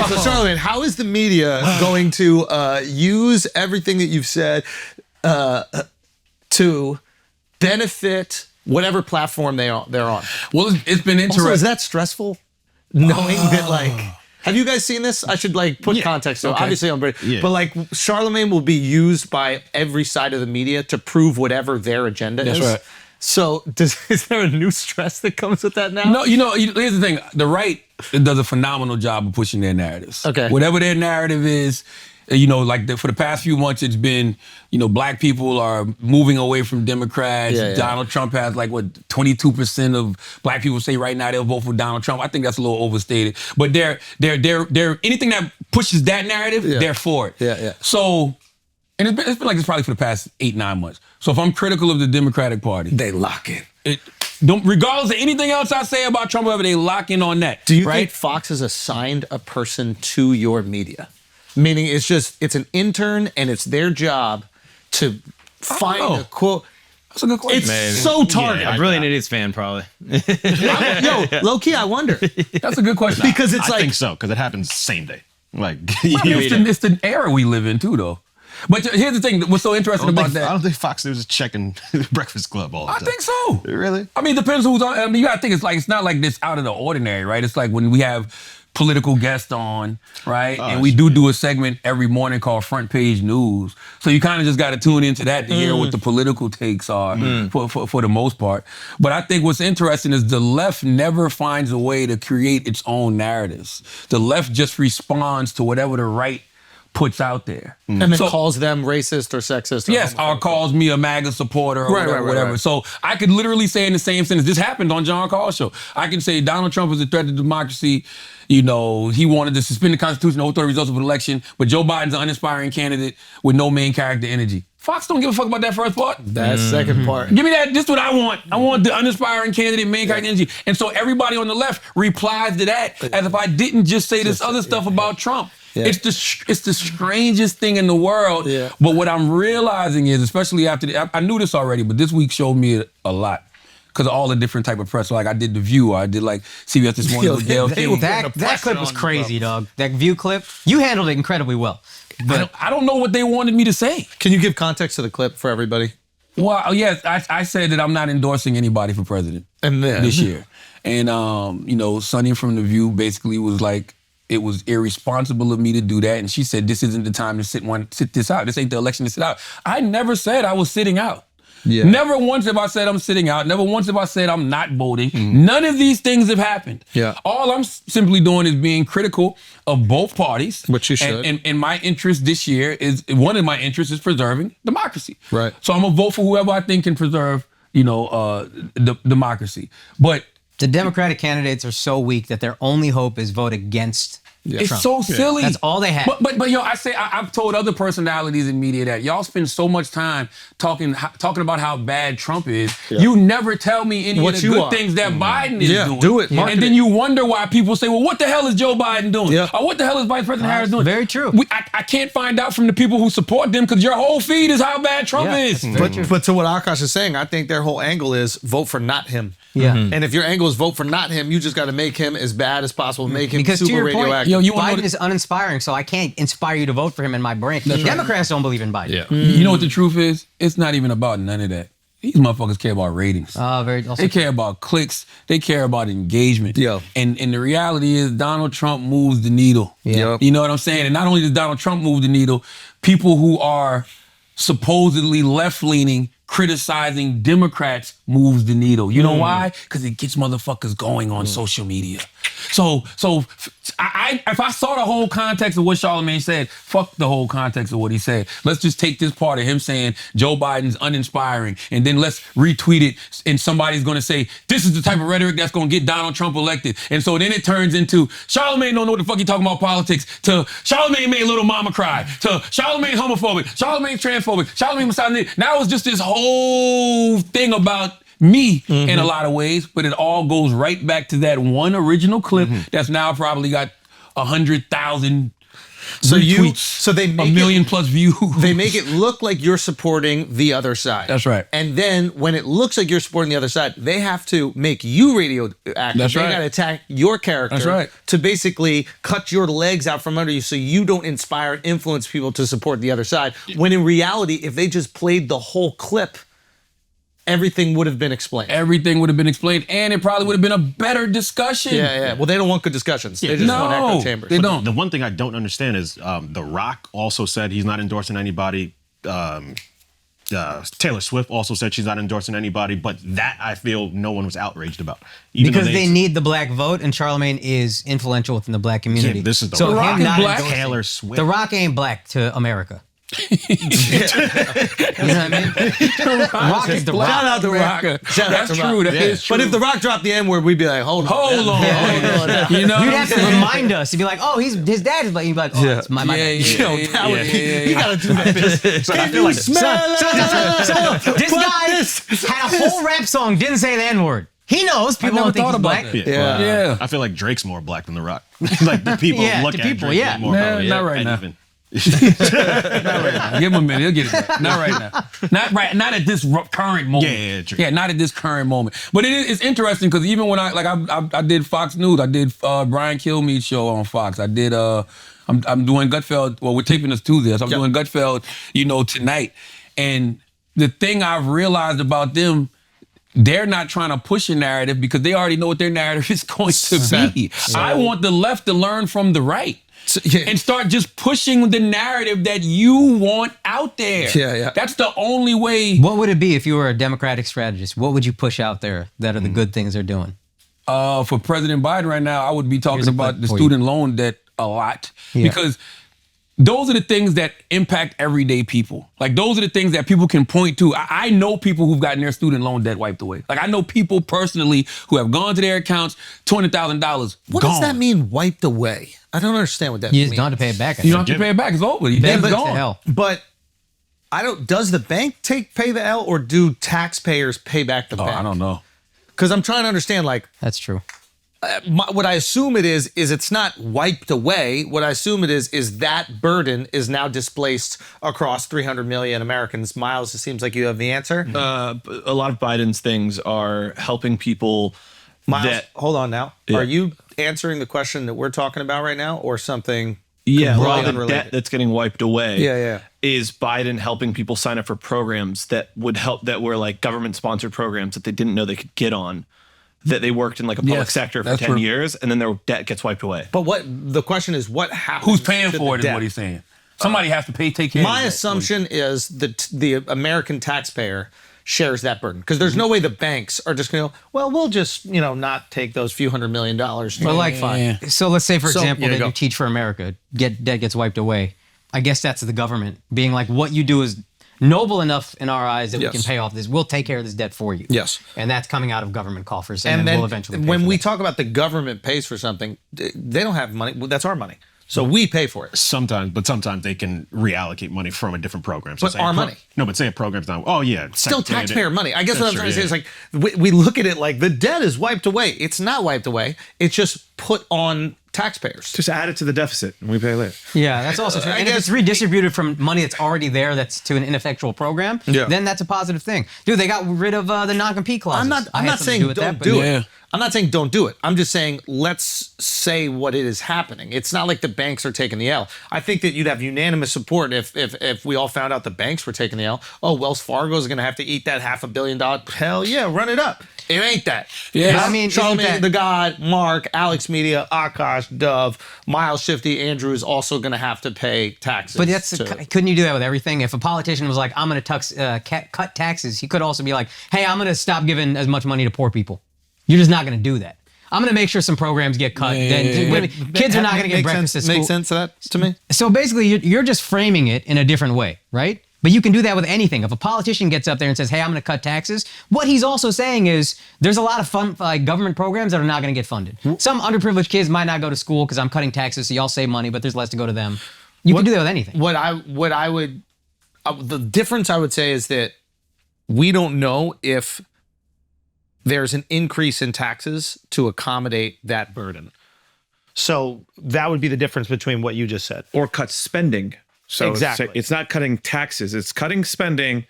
So Charlamagne, how is the media going to use everything that you've said to benefit whatever platform they're on? Well, it's been interesting. Also, is that stressful? Knowing that, like, have you guys seen this? I should like put context. So obviously I'm British, but like Charlamagne will be used by every side of the media to prove whatever their agenda is. That's right. So is there a new stress that comes with that now? No, here's the thing. The right does a phenomenal job of pushing their narratives. Okay. Whatever their narrative is, for the past few months, it's been, black people are moving away from Democrats. Yeah. Donald Trump has 22% of black people say right now they'll vote for Donald Trump. I think that's a little overstated. But they're anything that pushes that narrative, they're for it. Yeah. So, and it's been like this probably for the past 8-9 months. So if I'm critical of the Democratic Party, They lock in. Regardless of anything else I say about Trump, whatever, they lock in on that. Do you right? think Fox has assigned a person to your media? Meaning it's an intern and it's their job to find a quote. That's a good question. It's so targeted. A Brilliant Idiots fan, probably. Yo, low key, I wonder. That's a good question. Because it's I think so, because it happens same day. Like, it's the era we live in too, though. But here's the thing: what's so interesting about that? I don't think Fox News is checking Breakfast Club all the time. I think so. Really? I mean, it depends who's on. I mean, you gotta think it's not like this out of the ordinary, right? It's like when we have political guests on, right? And we do a segment every morning called Front Page News. So you kind of just got to tune into that to hear what the political takes are for the most part. But I think what's interesting is the left never finds a way to create its own narratives. The left just responds to whatever the right puts out there. And then calls them racist or sexist. Or calls me a MAGA supporter or whatever. Right. So I could literally say in the same sentence, this happened on John Carl's show. I can say Donald Trump is a threat to democracy. He wanted to suspend the Constitution, overthrow the results of an election, but Joe Biden's an uninspiring candidate with no main character energy. Fox don't give a fuck about that first part. That second part. Give me that. This is what I want. I want the uninspiring candidate, main character energy. And so everybody on the left replies to that as if I didn't just say this other stuff about Trump. Yeah. It's the strangest thing in the world. Yeah. But what I'm realizing is, especially after I knew this already, but this week showed me a lot because of all the different type of press. So like I did The View, or I did like CBS This Morning with Gayle King. That clip was crazy, dog. That View clip, you handled it incredibly well. But I don't know what they wanted me to say. Can you give context to the clip for everybody? Well, yes, I said that I'm not endorsing anybody for president this year. And, Sonny from The View basically was like, it was irresponsible of me to do that. And she said, this isn't the time to sit this out. This ain't the election to sit out. I never said I was sitting out. Yeah. Never once have I said I'm sitting out. Never once have I said I'm not voting. None of these things have happened. Yeah. All I'm simply doing is being critical of both parties. Which you should. And my interest this year is, one of my interests is preserving democracy. Right. So I'm going to vote for whoever I think can preserve, the democracy. But the Democratic candidates are so weak that their only hope is vote against it's Trump. so silly. That's all they have. But I've told other personalities in media that y'all spend so much time talking about how bad Trump is. Yeah. You never tell me any of the good things that Biden is doing. Do it. And then you wonder why people say, well, what the hell is Joe Biden doing? Yeah. Or what the hell is Vice President Harris doing? Very true. I can't find out from the people who support them because your whole feed is how bad Trump is. But to what Akaash is saying, I think their whole angle is vote for not him. Yeah. And if your angle is vote for not him, you just got to make him as bad as possible. Make him because super radioactive. Biden is uninspiring, so I can't inspire you to vote for him in my brain. Democrats don't believe in Biden. Yeah. You know what the truth is? It's not even about none of that. These motherfuckers care about ratings. They care about clicks. They care about engagement. Yeah. And the reality is Donald Trump moves the needle. Yeah. You know what I'm saying? And not only does Donald Trump move the needle, people who are supposedly left-leaning criticizing Democrats moves the needle. You know why? Because it gets motherfuckers going on social media. So if I saw the whole context of what Charlamagne said, fuck the whole context of what he said. Let's just take this part of him saying Joe Biden's uninspiring, and then let's retweet it, and somebody's going to say, this is the type of rhetoric that's going to get Donald Trump elected. And so then it turns into, Charlamagne don't know what the fuck he talking about politics, to Charlamagne made little mama cry, to Charlamagne homophobic, Charlamagne transphobic, Charlamagne misogynistic. Now it's just this whole thing about me in a lot of ways, but it all goes right back to that one original clip that's now probably got 100,000 retweets, so they make a million plus views. They make it look like you're supporting the other side. That's right. And then when it looks like you're supporting the other side, they have to make you radioactive. That's they right. got to attack your character. That's right. To basically cut your legs out from under you so you don't inspire and influence people to support the other side. When in reality, if they just played the whole clip, everything would have been explained. Everything would have been explained, and it probably would have been a better discussion. Yeah. Well, they don't want good discussions. They just want echo chambers. They don't. The one thing I don't understand is The Rock also said he's not endorsing anybody. Taylor Swift also said she's not endorsing anybody, but that I feel no one was outraged about. Even because though they need the black vote, and Charlamagne is influential within the black community. Yeah, this is the so Rock him not black. endorsing- Taylor Swift. The Rock ain't black to America. You know what I mean? Rock is the Rock. Shout out to Rock. That's true. That is true. But if The Rock dropped the N word, we'd be like, hold on. Hold on. You know, You'd have to remind us to be like, oh, his dad is black. You'd be like, oh, it's my bad. You gotta do that. So I feel like This guy had a whole rap song, didn't say the N-word. He knows people never don't think thought he's about black. that. Yeah. I feel like Drake's more black than The Rock. Like the people Yeah, look to at people, Drake yeah. more. Nah, not right now. Not right now. Give him a minute. He'll get it back. Not right now. Not at this current moment. Yeah, true. Yeah, not at this current moment. But it's interesting because even when I did Fox News, I did Brian Kilmeade's show on Fox. I did I'm doing Gutfeld. Well, we're taping this Tuesday, so I'm doing Gutfeld, tonight. And the thing I've realized about them, they're not trying to push a narrative because they already know what their narrative is going to be. I want the left to learn from the right. And start just pushing the narrative that you want out there. Yeah. That's the only way. What would it be if you were a Democratic strategist? What would you push out there that are the good things they're doing? For President Biden right now, I would be talking Here's a about clip the for student loan debt a lot. Yeah. Because those are the things that impact everyday people. Like, those are the things that people can point to. I know people who've gotten their student loan debt wiped away. Like, I know people personally who have gone to their accounts, $200,000 What does that mean, wiped away? I don't understand what that You means. just don't have to pay it back. You don't have to pay it back. It's over. It's Bank's gone. to hell. But does the bank pay the L, or do taxpayers pay back the bank? I don't know. Because I'm trying to understand, like, That's true. what I assume it is it's not wiped away. What I assume it is that burden is now displaced across 300 million Americans. Miles, it seems like you have the answer. A lot of Biden's things are helping people. Miles, hold on now. Are you answering the question that we're talking about right now, or something? Yeah, a lot completely of the unrelated? debt that's getting wiped away. Yeah. Is Biden helping people sign up for programs that would help, that were like government-sponsored programs that they didn't know they could get on, that they worked in like a public sector for 10 years, and then their debt gets wiped away. But the question is, what happens? Who's paying to for the it is debt? what he's saying. Somebody has to take care of it. My assumption is that the American taxpayer shares that burden, because there's no way the banks are just going to go, well, we'll just, not take those few $100 million. But like, Yeah. so let's say, for example, yeah, that go. you Teach for America, debt gets wiped away. I guess that's the government being like, what you do is noble enough in our eyes that we can pay off this. We'll take care of this debt for you. Yes. And that's coming out of government coffers, and, And then then we'll eventually pay when for we that. talk about the government pays for something, they don't have money. Well, that's our money. So we pay for it. Sometimes they can reallocate money from a different program. So But say our money. No, but say a program's not. Oh yeah, Still Secretary taxpayer did- money. I guess what I'm That's trying to say true, is, like, we look at it like the debt is wiped away. It's not wiped away. It's just put on taxpayers. Just add it to the deficit and we pay later. Yeah, that's also true. And if it's redistributed from money that's already there, that's to an ineffectual program, then that's a positive thing. Dude, they got rid of the non-compete clauses. I'm not saying don't do Yeah. it. I'm not saying don't do it. I'm just saying let's say what it is happening. It's not like the banks are taking the L. I think that you'd have unanimous support if we all found out the banks were taking the L. Oh, Wells Fargo is going to have to eat that $500 million. Hell yeah, run it up. It ain't that. Yeah. I mean, isn't Charlamagne, that- the God, Mark, AlexxMedia, Akaash, Dove, Miles Shifty, Andrew is also going to have to pay taxes. But that's to- couldn't you do that with everything? If a politician was like, I'm going to cut taxes, he could also be like, hey, I'm going to stop giving as much money to poor people. You're just not going to do that. I'm going to make sure some programs get cut. Kids are not going to get breakfast at school. Makes sense to that to me? So basically, you're just framing it in a different way, right? But you can do that with anything. If a politician gets up there and says, hey, I'm going to cut taxes, what he's also saying is there's a lot of government programs that are not going to get funded. Some underprivileged kids might not go to school because I'm cutting taxes, so y'all save money, but there's less to go to them. You can do that with anything. What I would, the difference I would say is that we don't know if there's an increase in taxes to accommodate that burden. So that would be the difference between what you just said. Or cut spending. So Exactly. it's not cutting taxes, it's cutting spending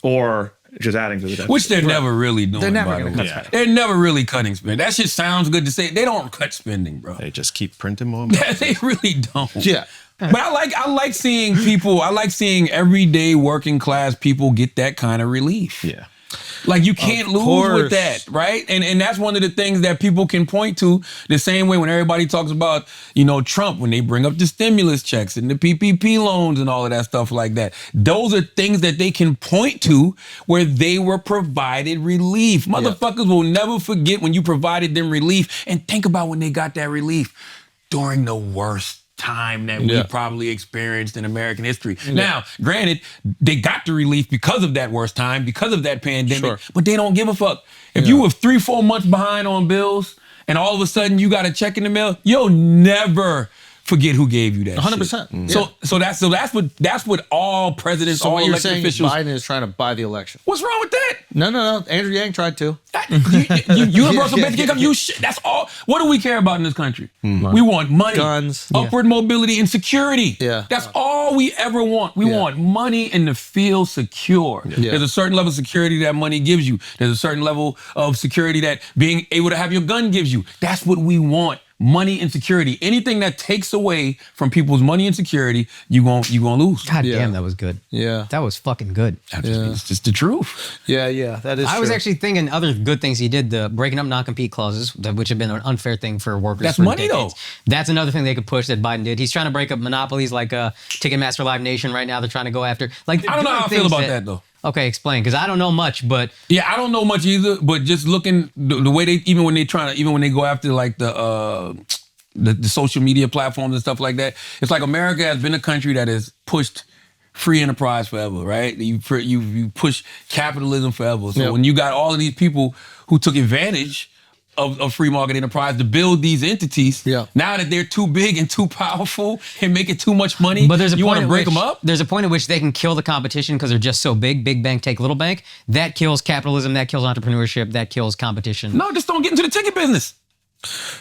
or just adding to the deficit. Which they're never really doing. They're never by the going to way. cut spending. They're never really cutting spending. That shit sounds good to say. They don't cut spending, bro. They just keep printing more money. They really don't. Yeah. But I like seeing people, I like seeing everyday working class people get that kind of relief. Yeah. Like you can't lose course. with that, right? And that's one of the things that people can point to the same way when everybody talks about, Trump, when they bring up the stimulus checks and the PPP loans and all of that stuff like that. Those are things that they can point to where they were provided relief. Motherfuckers will never forget when you provided them relief, and think about when they got that relief during the worst time that we probably experienced in American history. Now, granted, they got the relief because of that worst time, because of that pandemic, but they don't give a fuck. If you were 3-4 months behind on bills and all of a sudden you got a check in the mail, you'll never forget who gave you that 100%. shit. So that's what all presidents, So all what you're elected saying, officials. Biden is trying to buy the election. What's wrong with that? No. Andrew Yang tried to. Universal basic income, that's all. What do we care about in this country? We want money, Guns. upward mobility, and security. Yeah. That's all we ever want. We want money and to feel secure. Yeah. There's a certain level of security that money gives you. There's a certain level of security that being able to have your gun gives you. That's what we want. Money and security. Anything that takes away from people's money and security, you gonna lose. God damn, that was good. Yeah. That was fucking good. It's just the truth. Yeah, that is I was true. actually thinking other good things he did, the breaking up non-compete clauses, which have been an unfair thing for workers. That's for money, decades. though. That's another thing they could push that Biden did. He's trying to break up monopolies like Ticketmaster Live Nation right now. They're trying to go after. Like, I don't know how I feel about that though. Okay, explain, because I don't know much, but Yeah, I don't know much either. But just looking the way they even when they go after like the social media platforms and stuff like that, it's like America has been a country that has pushed free enterprise forever, right? You push capitalism forever. So when you got all of these people who took advantage of free market enterprise to build these entities, now that they're too big and too powerful and making too much money, But there's a you point want to at break which, them up? There's a point at which they can kill the competition because they're just so big. Big bank take little bank. That kills capitalism. That kills entrepreneurship. That kills competition. No, just don't get into the ticket business.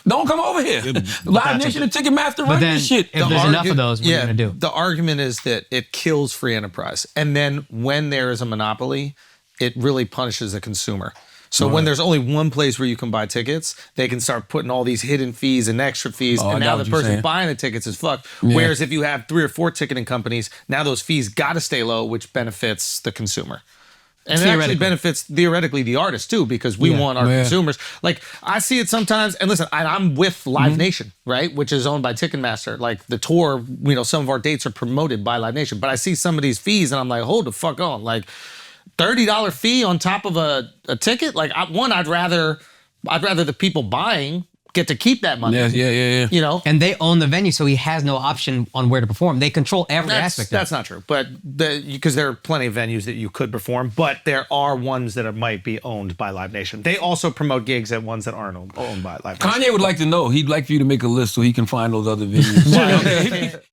Don't come over here. Live Nation and Ticketmaster But run then this shit. if there's enough of those, what are you going to do? The argument is that it kills free enterprise. And then when there is a monopoly, it really punishes the consumer. So when there's only one place where you can buy tickets, they can start putting all these hidden fees and extra fees. I And got now what the you're person saying. buying the tickets is fucked. Whereas if you have 3 or 4 ticketing companies, now those fees got to stay low, which benefits the consumer. And it actually benefits theoretically the artist too, because we want our consumers. Like I see it sometimes, and listen, I'm with Live Nation, right, which is owned by Ticketmaster. Like the tour, some of our dates are promoted by Live Nation, but I see some of these fees, and I'm like, hold the fuck on, like $30 fee on top of a ticket. Like I'd rather the people buying get to keep that money. Yeah. And they own the venue, so he has no option on where to perform. They control every aspect of it. That's not true, but because there are plenty of venues that you could perform, but there are ones that might be owned by Live Nation. They also promote gigs at ones that aren't owned by Live Nation. Kanye would like to know. He'd like for you to make a list so he can find those other venues.